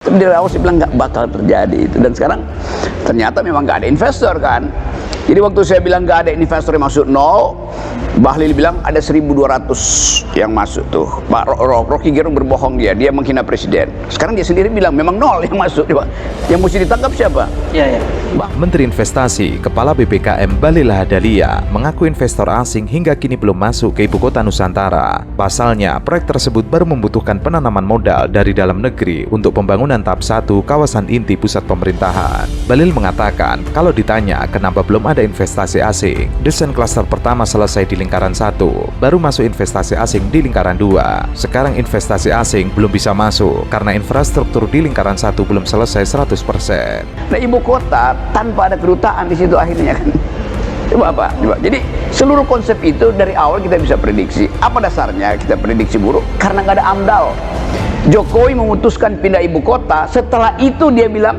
Dari awal saya bilang nggak bakal terjadi itu, dan sekarang ternyata memang nggak ada investor kan. Jadi waktu saya bilang nggak ada investor yang masuk nol, Bahlil bilang ada 1.200 yang masuk tuh. Pak Rocky Gerung berbohong, dia menghina presiden. Sekarang dia sendiri bilang memang nol yang masuk. Yang mesti ditangkap siapa? Iya. Menteri Investasi, Kepala BPKM Bahlil Lahadalia mengaku investor asing hingga kini belum masuk ke ibu kota Nusantara. Pasalnya, proyek tersebut baru membutuhkan penanaman modal dari dalam negeri untuk pembangunan tahap 1 kawasan inti pusat pemerintahan. Bahlil mengatakan, kalau ditanya kenapa belum ada investasi asing, desain klaster pertama selesai di lingkaran 1, baru masuk investasi asing di lingkaran 2. Sekarang investasi asing belum bisa masuk karena infrastruktur di lingkaran 1 belum selesai 100%. Nah, ibu kota tanpa ada kedutaan di situ akhirnya kan. Coba. Jadi seluruh konsep itu dari awal kita bisa prediksi. Apa dasarnya kita prediksi buruk? Karena nggak ada AMDAL. Jokowi memutuskan pindah ibu kota, setelah itu dia bilang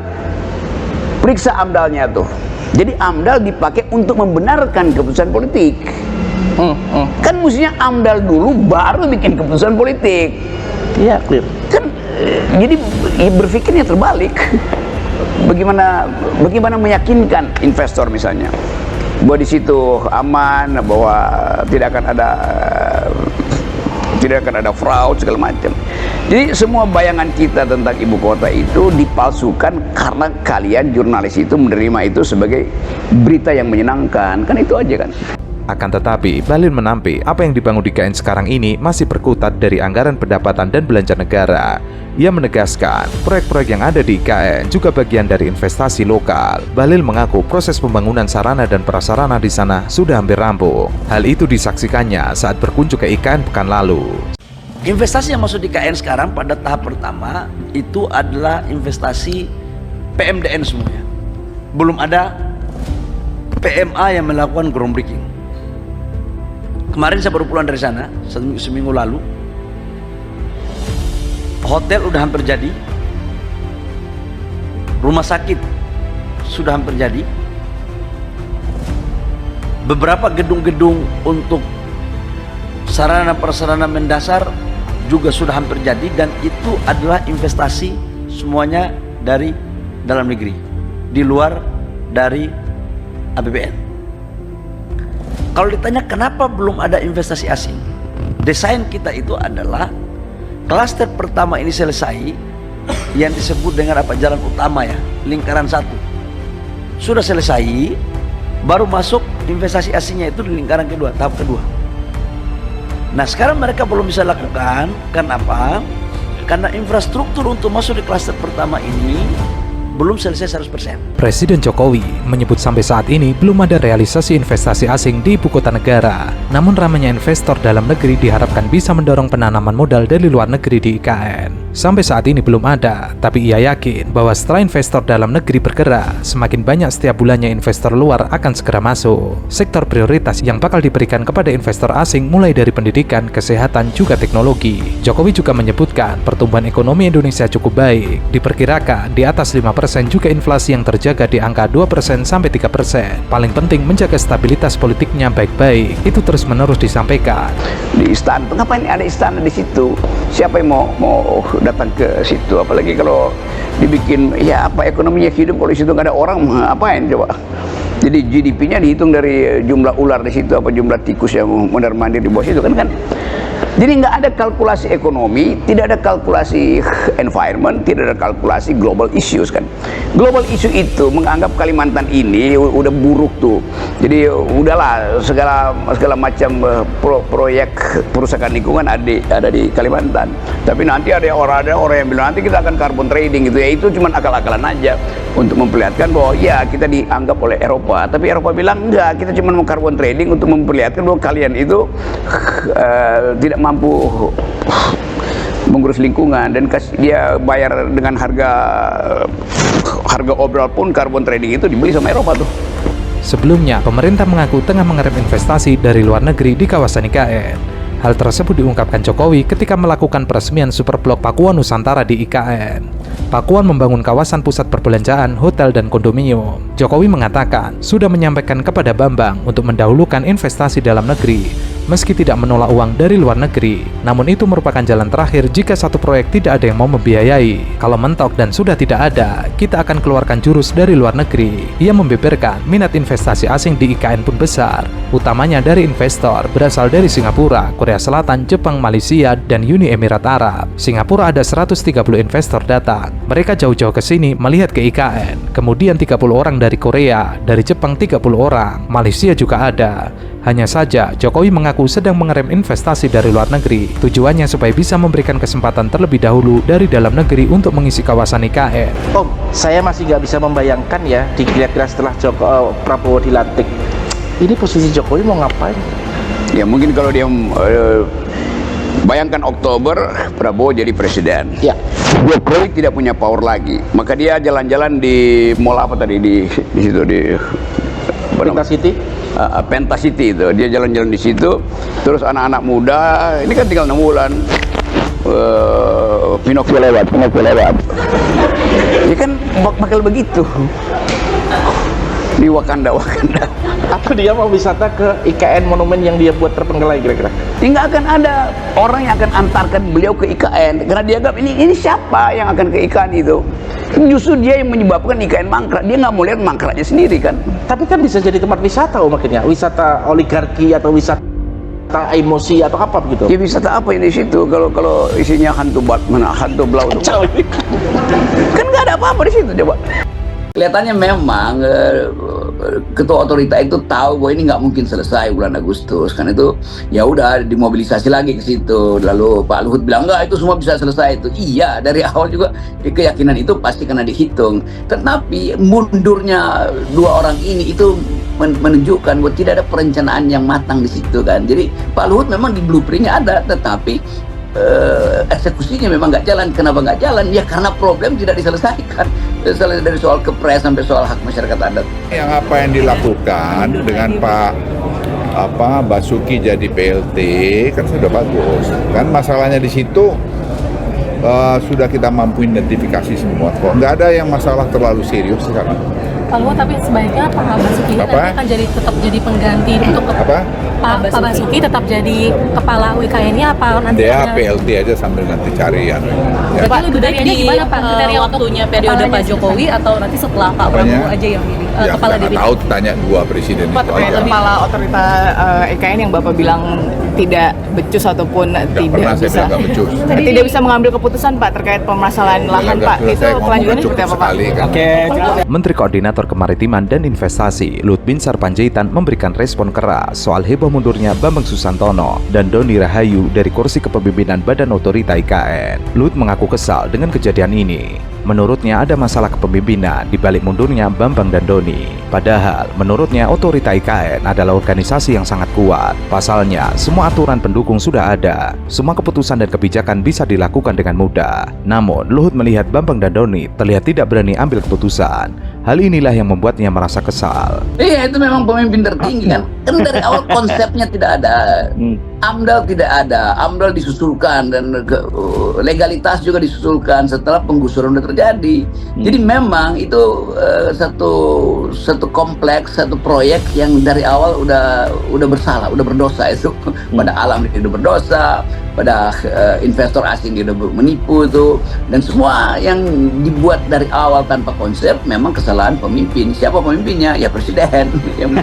periksa AMDAL-nya tuh. Jadi AMDAL dipakai untuk membenarkan keputusan politik. Kan mestinya AMDAL dulu baru bikin keputusan politik. Iya, clear. Kan jadi berpikirnya terbalik. Bagaimana meyakinkan investor misalnya bahwa di situ aman, bahwa tidak akan ada fraud segala macam. Jadi semua bayangan kita tentang ibu kota itu dipalsukan karena kalian jurnalis itu menerima itu sebagai berita yang menyenangkan. Kan itu aja kan. Akan tetapi, Bahlil menampik apa yang dibangun di IKN sekarang ini masih berkutat dari anggaran pendapatan dan belanja negara. Ia menegaskan, proyek-proyek yang ada di IKN juga bagian dari investasi lokal. Bahlil mengaku proses pembangunan sarana dan prasarana di sana sudah hampir rampung. Hal itu disaksikannya saat berkunjung ke IKN pekan lalu. Investasi yang masuk di KN sekarang pada tahap pertama itu adalah investasi PMDN semuanya. Belum ada PMA yang melakukan groundbreaking. Kemarin saya baru pulang dari sana, seminggu lalu. Hotel udah hampir jadi. Rumah sakit sudah hampir jadi. Beberapa gedung-gedung untuk sarana prasarana mendasar juga sudah hampir jadi, dan itu adalah investasi semuanya dari dalam negeri, di luar dari APBN. Kalau ditanya kenapa belum ada investasi asing, desain kita itu adalah klaster pertama ini selesai, yang disebut dengan jalan utama ya, lingkaran 1 sudah selesai, baru masuk investasi asingnya itu di lingkaran kedua, tahap kedua. Nah sekarang mereka belum bisa lakukan. Kenapa? Karena infrastruktur untuk masuk di klaster pertama ini belum selesai 100%. Presiden Jokowi menyebut sampai saat ini belum ada realisasi investasi asing di ibu kota negara. Namun ramainya investor dalam negeri diharapkan bisa mendorong penanaman modal dari luar negeri di IKN. Sampai saat ini belum ada, tapi ia yakin bahwa setelah investor dalam negeri bergerak, semakin banyak setiap bulannya investor luar akan segera masuk. Sektor prioritas yang bakal diberikan kepada investor asing mulai dari pendidikan, kesehatan, juga teknologi. Jokowi juga menyebutkan pertumbuhan ekonomi Indonesia cukup baik, diperkirakan di atas 5%, juga inflasi yang terjaga di angka 2% sampai 3%. Paling penting menjaga stabilitas politiknya baik-baik. Itu terus-menerus disampaikan. Di istana, ngapain ada istana di situ? Siapa yang mau datang ke situ? Apalagi kalau dibikin, ya apa ekonominya hidup kalau di situ nggak ada orang, ngapain coba? Jadi GDP-nya dihitung dari jumlah ular di situ, apa jumlah tikus yang mondar-mandir di bawah situ kan? Jadi nggak ada kalkulasi ekonomi, tidak ada kalkulasi environment, tidak ada kalkulasi global issues kan. Global issue itu menganggap Kalimantan ini udah buruk tuh. Jadi udahlah segala macam proyek perusahaan lingkungan ada di Kalimantan. Tapi nanti ada orang yang bilang nanti kita akan carbon trading gitu ya. Itu cuma akal-akalan aja untuk memperlihatkan bahwa ya kita dianggap oleh Eropa. Tapi Eropa bilang enggak, kita cuma mau carbon trading untuk memperlihatkan bahwa kalian itu tidak mampu mengurus lingkungan, dan dia bayar dengan harga obral pun carbon trading itu dibeli sama Eropa tuh. Sebelumnya, pemerintah mengaku tengah mengerem investasi dari luar negeri di kawasan IKN. Hal tersebut diungkapkan Jokowi ketika melakukan peresmian Superblok Pakuan Nusantara di IKN. Pakuan membangun kawasan pusat perbelanjaan, hotel, dan kondominium. Jokowi mengatakan sudah menyampaikan kepada Bambang untuk mendahulukan investasi dalam negeri, meski tidak menolak uang dari luar negeri. Namun itu merupakan jalan terakhir jika satu proyek tidak ada yang mau membiayai. Kalau mentok dan sudah tidak ada, kita akan keluarkan jurus dari luar negeri. Ia membeberkan minat investasi asing di IKN pun besar, utamanya dari investor berasal dari Singapura, Korea Selatan, Jepang, Malaysia, dan Uni Emirat Arab. Singapura ada 130 investor datang. Mereka jauh-jauh ke sini melihat ke IKN. Kemudian 30 orang dari Korea, dari Jepang 30 orang, Malaysia juga ada. Hanya saja, Jokowi mengaku sedang mengerem investasi dari luar negeri. Tujuannya supaya bisa memberikan kesempatan terlebih dahulu dari dalam negeri untuk mengisi kawasan IKN. Om, saya masih nggak bisa membayangkan ya, kira-kira setelah Prabowo dilantik, ini posisi Jokowi mau ngapain? Ya mungkin kalau dia bayangkan Oktober Prabowo jadi presiden. Ya. Jokowi tidak punya power lagi. Maka dia jalan-jalan di mall apa tadi di situ di Penta City. Penta City itu. Dia jalan-jalan di situ. Terus anak-anak muda, ini kan tinggal 6 bulan. Pinocchio lewat. Ya kan bakal begitu. Di Wakanda. Apa dia mau wisata ke IKN monumen yang dia buat terpenggalai kira-kira? Nggak akan ada orang yang akan antarkan beliau ke IKN karena dia anggap ini siapa yang akan ke IKN itu. Justru dia yang menyebabkan IKN mangkrak. Dia nggak mau lihat mangkraknya sendiri kan. Tapi kan bisa jadi tempat wisata akhirnya, wisata oligarki atau wisata emosi atau apa begitu? Ya wisata apa yang di situ kalau isinya hantu blau itu. Kan nggak ada apa-apa di situ coba. Kelihatannya memang ketua otorita itu tahu bahwa ini nggak mungkin selesai bulan Agustus, kan itu ya udah dimobilisasi lagi ke situ. Lalu Pak Luhut bilang enggak, itu semua bisa selesai itu. Iya, dari awal juga keyakinan itu pasti kena dihitung. Tetapi mundurnya dua orang ini itu menunjukkan bahwa tidak ada perencanaan yang matang di situ kan. Jadi Pak Luhut memang di blueprintnya ada, tetapi eksekusinya memang nggak jalan. Kenapa nggak jalan? Ya karena problem tidak diselesaikan. Dari soal kepres sampai soal hak masyarakat adat. Yang apa yang dilakukan dengan Pak Basuki jadi PLT kan sudah bagus. Kan masalahnya di situ sudah kita mampu identifikasi semua kok. Nggak ada yang masalah terlalu serius sekarang. Kalau tapi sebaiknya Pak Basuki nanti akan tetap jadi pengganti untuk Pak Basuki tetap jadi kepala UIKN-nya apa nanti? Dia PLT aja sambil nanti cari ya. Pak, kriterianya gimana Pak? Kriteria waktunya periode Pak Jokowi atau nanti setelah Pak Prabowo aja yang pilih kepala nggak DPR? tahu, tanya dua presiden Pak, itu aja. kepala otorita IKN yang Bapak bilang tidak becus ataupun tidak bisa mengambil keputusan Pak terkait permasalahan lahan Pak, itu kelanjutannya seperti apa Pak? Menteri Koordinator Kemaritiman dan Investasi Luhut Binsar Panjaitan memberikan respon keras soal heboh mundurnya Bambang Susantono dan Doni Rahayu dari kursi kepemimpinan Badan Otorita IKN. Luhut mengaku kesal dengan kejadian ini. Menurutnya ada masalah kepemimpinan di balik mundurnya Bambang dan Doni. Padahal menurutnya Otorita IKN adalah organisasi yang sangat kuat. Pasalnya, semua aturan pendukung sudah ada. Semua keputusan dan kebijakan bisa dilakukan dengan mudah. Namun, Luhut melihat Bambang dan Doni terlihat tidak berani ambil keputusan. Hal inilah yang membuatnya merasa kesal. Iya, itu memang pemimpin tertinggi kan. Kan dari awal konsepnya tidak ada. AMDAL tidak ada. AMDAL disusulkan dan legalitas juga disusulkan setelah penggusuran sudah terjadi. Jadi memang itu satu kompleks, satu proyek yang dari awal udah bersalah, udah berdosa itu. Pada alam dia udah berdosa, pada investor asing dia udah menipu itu, dan semua yang dibuat dari awal tanpa konsep memang kesalahan pemimpin. Siapa pemimpinnya? Ya presiden yang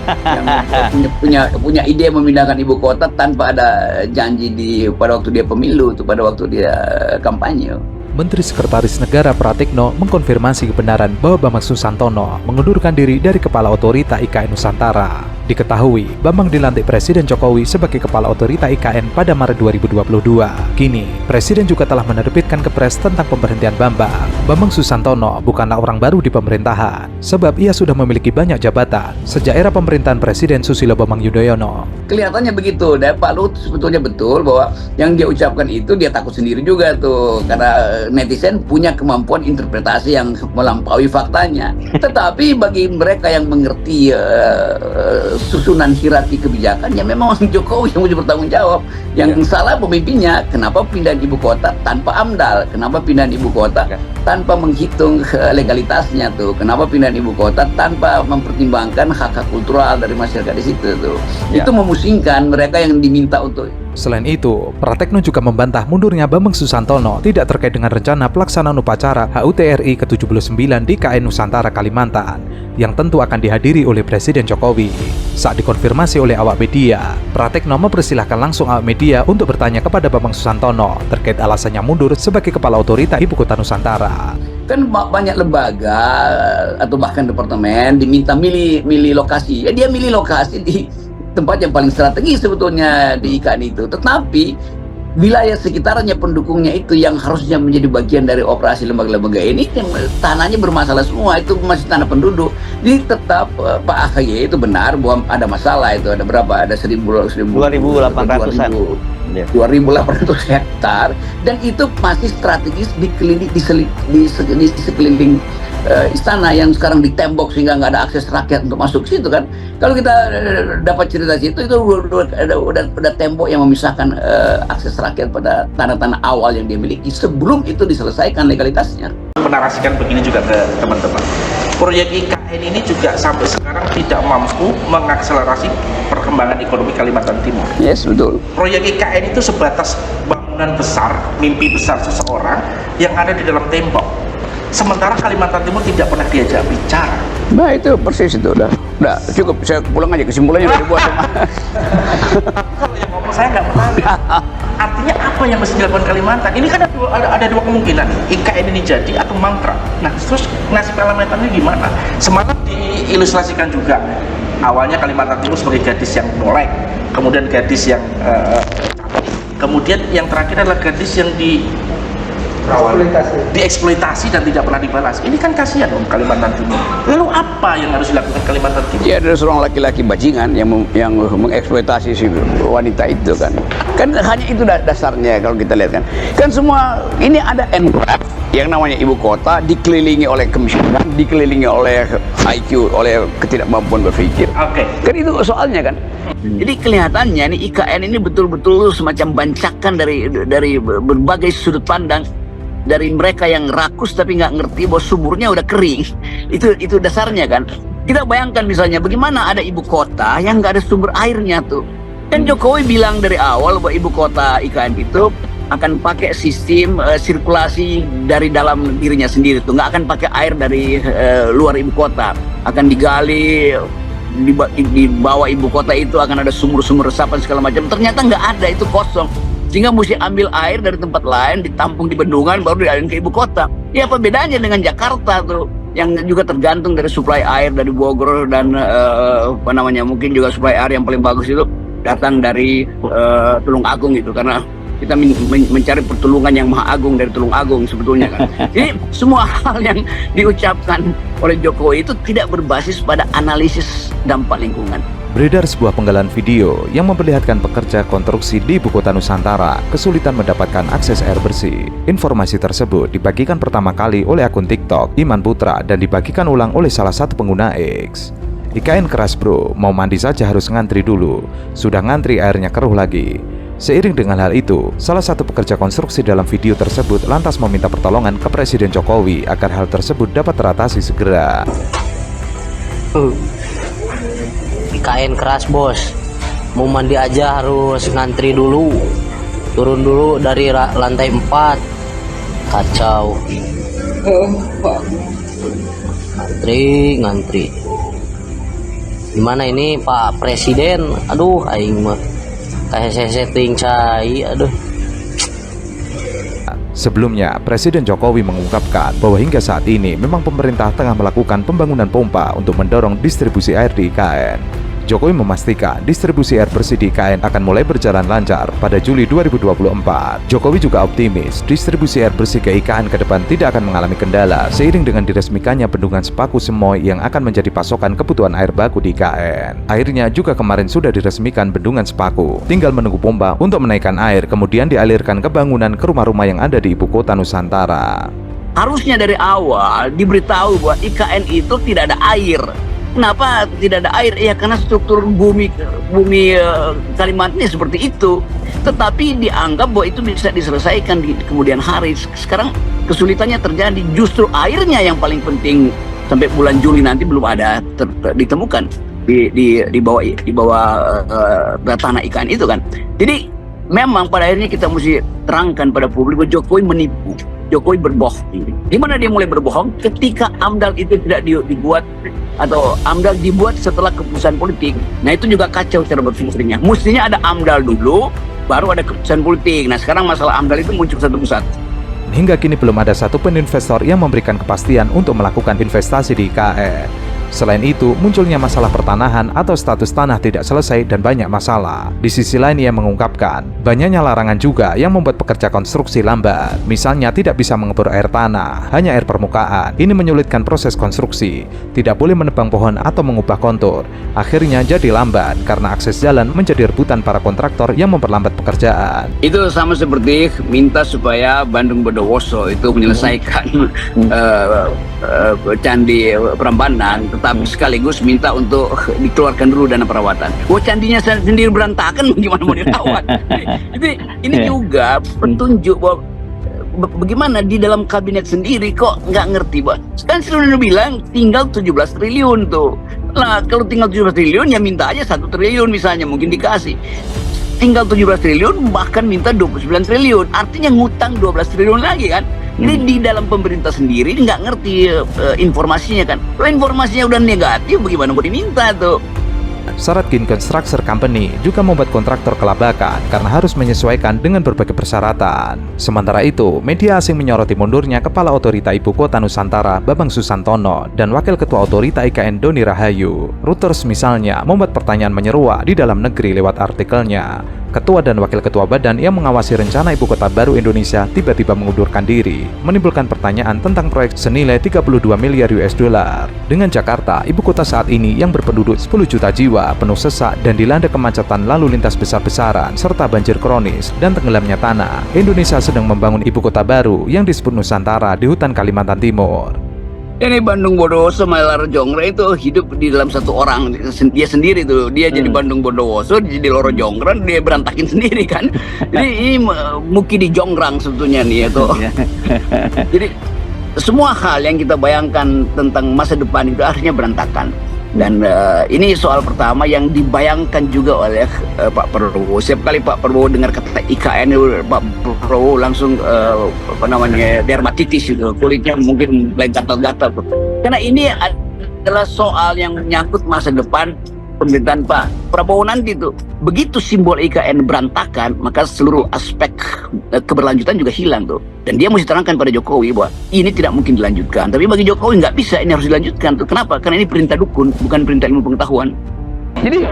punya ide memindahkan ibu kota tanpa ada janji pada waktu dia pemilu, pada waktu dia kampanye. Menteri Sekretaris Negara Pratikno mengkonfirmasi kebenaran bahwa Bambang Susantono mengundurkan diri dari Kepala Otorita IKN Nusantara. Diketahui, Bambang dilantik Presiden Jokowi sebagai Kepala Otorita IKN pada Maret 2022. Kini, Presiden juga telah menerbitkan kepres tentang pemberhentian Bambang. Bambang Susantono bukanlah orang baru di pemerintahan, sebab ia sudah memiliki banyak jabatan sejak era pemerintahan Presiden Susilo Bambang Yudhoyono. Kelihatannya begitu, dan Pak Luhut sebetulnya betul bahwa yang dia ucapkan itu dia takut sendiri juga tuh, karena netizen punya kemampuan interpretasi yang melampaui faktanya. Tetapi bagi mereka yang mengerti susunan hierarki kebijakan, ya memang Jokowi yang mesti bertanggung jawab. Yang salah pemimpinnya. Kenapa pindahan ibu kota tanpa AMDAL? Kenapa pindahan ibu kota tanpa menghitung legalitasnya tuh? Kenapa pindahan ibu kota tanpa mempertimbangkan hak-hak kultural dari masyarakat di situ tuh? Itu memusingkan mereka yang diminta untuk. Selain itu, Pratekno juga membantah mundurnya Bambang Susantono tidak terkait dengan rencana pelaksanaan upacara HUT RI ke-79 di KN Nusantara Kalimantan, yang tentu akan dihadiri oleh Presiden Jokowi. Saat dikonfirmasi oleh awak media, Pratekno mempersilahkan langsung awak media untuk bertanya kepada Bambang Susantono terkait alasannya mundur sebagai Kepala Otorita Ibu Kota Nusantara. Kan banyak lembaga atau bahkan departemen diminta milih lokasi. Ya dia milih lokasi di tempat yang paling strategis sebetulnya di IKN itu. Tetapi wilayah sekitarnya, pendukungnya itu yang harusnya menjadi bagian dari operasi lembaga-lembaga ini, tanahnya bermasalah semua, itu masih tanah penduduk. Jadi tetap Pak AHY itu benar bahwa ada masalah itu. Ada berapa? Ada 2.800-an. 2.800 hektar, dan itu masih strategis di sekeliling istana yang sekarang ditembok sehingga nggak ada akses rakyat untuk masuk ke situ kan. Kalau kita dapat cerita situ, itu udah tembok yang memisahkan akses rakyat pada tanah-tanah awal yang dia miliki sebelum itu diselesaikan legalitasnya. Menarasikan begini juga ke teman-teman, proyek IKN ini juga sampai sekarang tidak mampu mengakselerasi perkembangan ekonomi Kalimantan Timur. Yes, betul. Proyek IKN itu sebatas bangunan besar, mimpi besar seseorang yang ada di dalam tembok. Sementara Kalimantan Timur tidak pernah diajak bicara. Nah itu persis itu udah cukup, saya pulang aja, kesimpulannya udah dibuat. Kalau yang ngomong saya nggak menarik. Artinya apa yang mesti dilakukan Kalimantan? Ini kan ada dua kemungkinan, IKN ini jadi atau mangkrak. Nah terus nasib Kalimantan ini gimana? Semalam diilustrasikan juga, awalnya Kalimantan Timur sebagai gadis yang melek, kemudian gadis yang kemudian yang terakhir adalah gadis yang dieksploitasi dan tidak pernah dibalas. Ini kan kasihan dong Kalimantan Timur. Lalu apa yang harus dilakukan Kalimantan Timur? Ya ada seorang laki-laki bajingan yang mengeksploitasi si wanita itu kan. Kan hanya itu dasarnya kalau kita lihat kan. Kan semua ini ada enclave yang namanya ibu kota, dikelilingi oleh kemiskinan, dikelilingi oleh IQ, oleh ketidakmampuan berpikir. Oke. Kan itu soalnya kan. Jadi kelihatannya nih IKN ini betul-betul semacam bancakan dari berbagai sudut pandang. Dari mereka yang rakus tapi nggak ngerti bahwa sumurnya udah kering. Itu dasarnya kan. Kita bayangkan misalnya bagaimana ada ibu kota yang nggak ada sumber airnya tuh. Kan Jokowi bilang dari awal bahwa ibu kota IKN itu akan pakai sistem sirkulasi dari dalam dirinya sendiri tuh, nggak akan pakai air dari luar ibu kota. Akan digali di bawah ibu kota itu akan ada sumur-sumur resapan segala macam. Ternyata nggak ada, itu kosong. Sehingga mesti ambil air dari tempat lain, ditampung di bendungan, baru dialirin ke ibu kota. Ya apa bedanya dengan Jakarta tuh, yang juga tergantung dari suplai air dari Bogor dan mungkin juga suplai air yang paling bagus itu datang dari Tulung Agung gitu, karena kita mencari pertolongan yang maha agung dari Tulung Agung sebetulnya kan. Jadi semua hal yang diucapkan oleh Jokowi itu tidak berbasis pada analisis dampak lingkungan. Beredar sebuah penggalan video yang memperlihatkan pekerja konstruksi di Ibu Kota Nusantara kesulitan mendapatkan akses air bersih. Informasi tersebut dibagikan pertama kali oleh akun TikTok Iman Putra dan dibagikan ulang oleh salah satu pengguna X. IKN keras bro, mau mandi saja harus ngantri dulu. Sudah ngantri airnya keruh lagi. Seiring dengan hal itu, salah satu pekerja konstruksi dalam video tersebut lantas meminta pertolongan ke Presiden Jokowi agar hal tersebut dapat teratasi segera. IKN keras bos, mau mandi aja harus ngantri dulu, turun dulu dari lantai 4, kacau. Ngantri gimana ini Pak Presiden? Aduh aing mah kayak setting cai, aduh. Sebelumnya, Presiden Jokowi mengungkapkan bahwa hingga saat ini memang pemerintah tengah melakukan pembangunan pompa untuk mendorong distribusi air di IKN. Jokowi memastikan distribusi air bersih di IKN akan mulai berjalan lancar pada Juli 2024. Jokowi juga optimis distribusi air bersih ke IKN ke depan tidak akan mengalami kendala seiring dengan diresmikannya bendungan Sepaku Semoy yang akan menjadi pasokan kebutuhan air baku di IKN. Airnya juga kemarin sudah diresmikan bendungan Sepaku, tinggal menunggu pompa untuk menaikkan air kemudian dialirkan ke bangunan ke rumah-rumah yang ada di Ibu Kota Nusantara. Harusnya dari awal diberitahu bahwa IKN itu tidak ada air. Kenapa tidak ada air? Ya karena struktur bumi Kalimantan seperti itu. Tetapi dianggap bahwa itu bisa diselesaikan di kemudian hari. Sekarang kesulitannya terjadi, justru airnya yang paling penting. Sampai bulan Juli nanti belum ada ditemukan di bawah tanah ikan itu kan. Jadi memang pada akhirnya kita mesti terangkan pada publik bahwa Jokowi menipu, Jokowi berbohong. Di mana dia mulai berbohong? Ketika AMDAL itu tidak dibuat, atau AMDAL dibuat setelah keputusan politik. Nah itu juga kacau cara berpikirnya. Mestinya ada AMDAL dulu, baru ada keputusan politik. Nah sekarang masalah AMDAL itu muncul satu-satu. Hingga kini belum ada satupun investor yang memberikan kepastian untuk melakukan investasi di IKN. Selain itu, munculnya masalah pertanahan atau status tanah tidak selesai dan banyak masalah. Di sisi lain ia mengungkapkan, banyaknya larangan juga yang membuat pekerja konstruksi lambat. Misalnya tidak bisa mengebor air tanah, hanya air permukaan. Ini menyulitkan proses konstruksi. Tidak boleh menebang pohon atau mengubah kontur. Akhirnya jadi lambat karena akses jalan menjadi rebutan para kontraktor yang memperlambat pekerjaan. Itu sama seperti minta supaya Bandung Bondowoso itu menyelesaikan Candi Prambanan, tetapi sekaligus minta untuk dikeluarkan dulu dana perawatan. Candinya sendiri berantakan, gimana mau dirawat? Jadi ini juga petunjuk bahwa bagaimana di dalam kabinet sendiri kok nggak ngerti, Bang. Kan sudah bilang tinggal 17 triliun tuh. Nah kalau tinggal 17 triliun ya minta aja 1 triliun misalnya, mungkin dikasih. Tinggal 17 triliun bahkan minta 29 triliun, artinya ngutang 12 triliun lagi kan. Ini di dalam pemerintah sendiri nggak ngerti informasinya kan. Kalau informasinya udah negatif, bagaimana mau diminta tuh? Syarat Kin Construction Company juga membuat kontraktor kelabakan karena harus menyesuaikan dengan berbagai persyaratan. Sementara itu, media asing menyoroti mundurnya Kepala Otorita Ibu Kota Nusantara Bambang Susantono dan Wakil Ketua Otorita IKN Doni Rahayu. Reuters misalnya membuat pertanyaan menyeruak di dalam negeri lewat artikelnya. Ketua dan Wakil Ketua Badan yang mengawasi rencana Ibu Kota Baru Indonesia tiba-tiba mengundurkan diri, menimbulkan pertanyaan tentang proyek senilai 32 miliar US dollar. Dengan Jakarta, ibu kota saat ini yang berpenduduk 10 juta jiwa, penuh sesak dan dilanda kemacetan lalu lintas besar-besaran serta banjir kronis dan tenggelamnya tanah, Indonesia sedang membangun ibu kota baru yang disebut Nusantara di hutan Kalimantan Timur. Ini Bandung Bondowoso sama Laro Jonggrang itu hidup di dalam satu orang, dia sendiri tuh. Dia jadi Bandung Bondowoso, jadi Loro Jonggrang, dia berantakin sendiri kan. Jadi ini Muki di Jonggrang sebetulnya nih ya tuh. Jadi semua hal yang kita bayangkan tentang masa depan itu akhirnya berantakan. Dan ini soal pertama yang dibayangkan juga oleh Pak Prabowo. Setiap kali Pak Prabowo dengar kata IKN, Pak Prabowo langsung dermatitis gitu, kulitnya mungkin gatal-gatal. Karena ini adalah soal yang menyangkut masa depan pemerintahan Pak Prabowo nanti tuh. Begitu simbol IKN berantakan, maka seluruh aspek keberlanjutan juga hilang tuh. Dan dia mesti terangkan pada Jokowi bahwa ini tidak mungkin dilanjutkan. Tapi bagi Jokowi nggak bisa, ini harus dilanjutkan tuh. Kenapa? Karena ini perintah dukun, bukan perintah ilmu pengetahuan. Jadi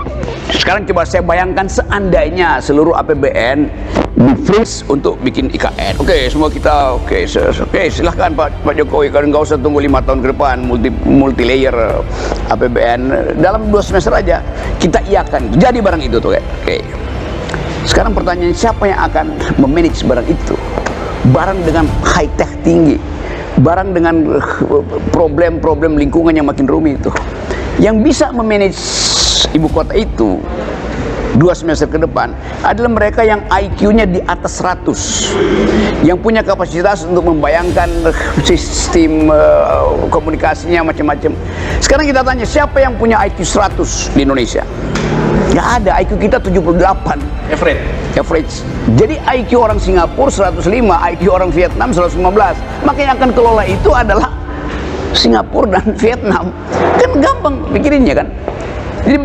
sekarang coba saya bayangkan seandainya seluruh APBN di-freeze untuk bikin IKN. Oke, semua kita oke, silahkan Pak Jokowi, kalau nggak usah tunggu 5 tahun ke depan multi layer APBN dalam 2 semester aja kita iakan jadi barang itu tuh. Oke. Sekarang pertanyaan, siapa yang akan memanage barang itu? Barang dengan high tech tinggi, barang dengan problem-problem lingkungan yang makin rumit itu. Yang bisa memanage ibu kota itu 2 semester ke depan adalah mereka yang IQ-nya di atas 100, yang punya kapasitas untuk membayangkan sistem komunikasinya macam-macam. Sekarang kita tanya, siapa yang punya IQ 100 di Indonesia? Nggak ada. IQ kita 78 average. Jadi IQ orang Singapura 105, IQ orang Vietnam 115. Maka yang akan kelola itu adalah Singapura dan Vietnam. Kan gampang pikirinnya kan. Jadi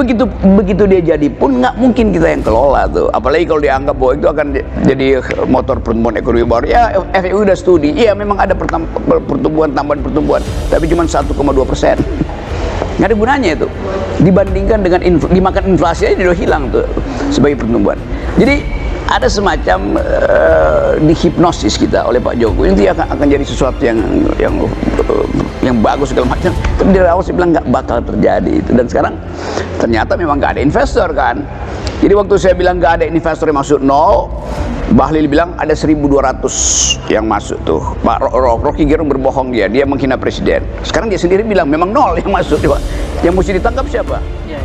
begitu dia jadi pun nggak mungkin kita yang kelola tuh. Apalagi kalau dianggap bahwa itu akan jadi motor pertumbuhan ekonomi baru. Ya FEU udah studi, iya memang ada pertumbuhan, tambahan pertumbuhan, tapi cuma 1,2%. Nggak ada gunanya itu. Dibandingkan dengan dimakan inflasi aja udah hilang tuh sebagai pertumbuhan. Jadi ada semacam dihipnosis kita oleh Pak Jokowi, itu akan jadi sesuatu yang bagus segala macam. Tapi dari awal saya bilang nggak bakal terjadi itu. Dan sekarang ternyata memang nggak ada investor kan. Jadi waktu saya bilang nggak ada investor yang masuk nol, Bahlil bilang ada 1.200 yang masuk tuh. Pak Rocky Gerung berbohong dia menghina presiden. Sekarang dia sendiri bilang memang 0 yang masuk. Yang mesti ditangkap siapa? Ya.